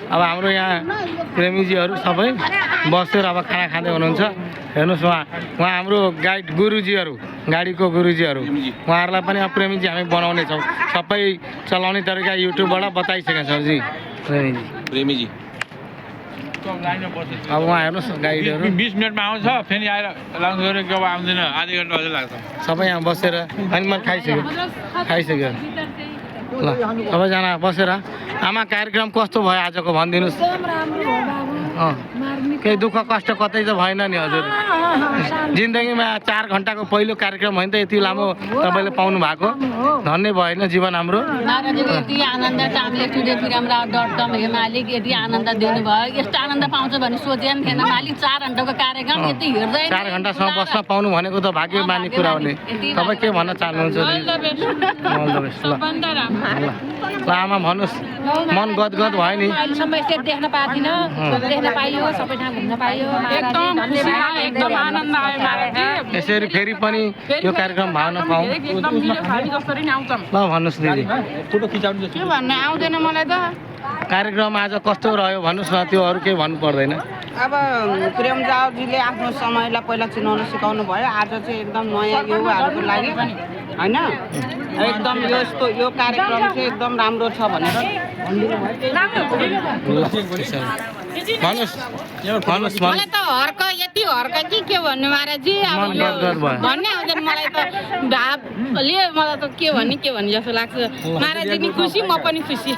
अब हाम्रो यहाँ प्रेमीजीहरू सबै बसेर अब खाना खाँदै हुनुहुन्छ। हेर्नुहोस् उहाँ हाम्रो गाइड गुरुजीहरू, गाडीको गुरुजीहरू, उहाँहरूलाई पनि अब प्रेमीजी हामी बनाउने छौँ। सबै चलाउने तरिका युट्युबबाट बताइसकेका छौँ जी प्रेमीजी। अब उहाँ हेर्नुहोस् गाइडहरू 20 मिनटमा आउँछ, फेरि आएर लन्च गरेर के अब आउँदैन, आधी घन्टा अझै लाग्छ। सबै यहाँ बसेर अनि मैले खाइसक्यो ल सबैजना बसेर। आमा कार्यक्रम कस्तो भयो आजको भनिदिनुहोस्। केही दुःख कष्ट कतै त भएन नि हजुर? जिन्दगीमा 4 घन्टाको पहिलो कार्यक्रम होइन त यति लामो तपाईँले पाउनु भएको, धन्य भएन जीवन हाम्रो। यति आनन्द हामीले studio.com हे मालिक यति आनन्द दिनुभयो। यस्तो आनन्द पाउँछ भने सोचेन थिएन मालिक। 4 घन्टाको कार्यक्रम यति हिँड्दै 4 घन्टासम्म बस्न पाउनु भनेको त भाग्यमानी कुरा हो नि। तपाईँ के भन्न चाहनुहुन्छ? ल आमा भन्नुहोस्, मन गदगद भयो नि? अहिलेसम्म यसरी देख्न पाएन, देख्न पाइयो, सबै ठाउँ घुम्न पाइयो। एकदम आनन्द आयो महाराज। यसरी फेरि पनि यो कार्यक्रम भाउन पाऊँ। ल भन्नुहोस् दिदी। के भन्नु आउँदैन मलाई त। कार्यक्रम आज कस्तो रह्यो भन्नुहोस् न, त्यो अरू केही भन्नु पर्दैन। अब प्रेम जावजीले आफ्नो समयलाई पहिला चिनाउन सिकाउनु भयो। आज चाहिँ एकदम नयाँ युवाहरूको लागि होइन, एकदम यो कार्यक्रम चाहिँ एकदम राम्रो छ भनेर भन्नुहोस्। मलाई त हर्क यति हर्क के भन्नु महाराजजी। भन्ने आउँदैन मलाई त। भावले मलाई त के भन्ने जस्तो लाग्छ। महाराजजी नि खुसी, म पनि खुसी।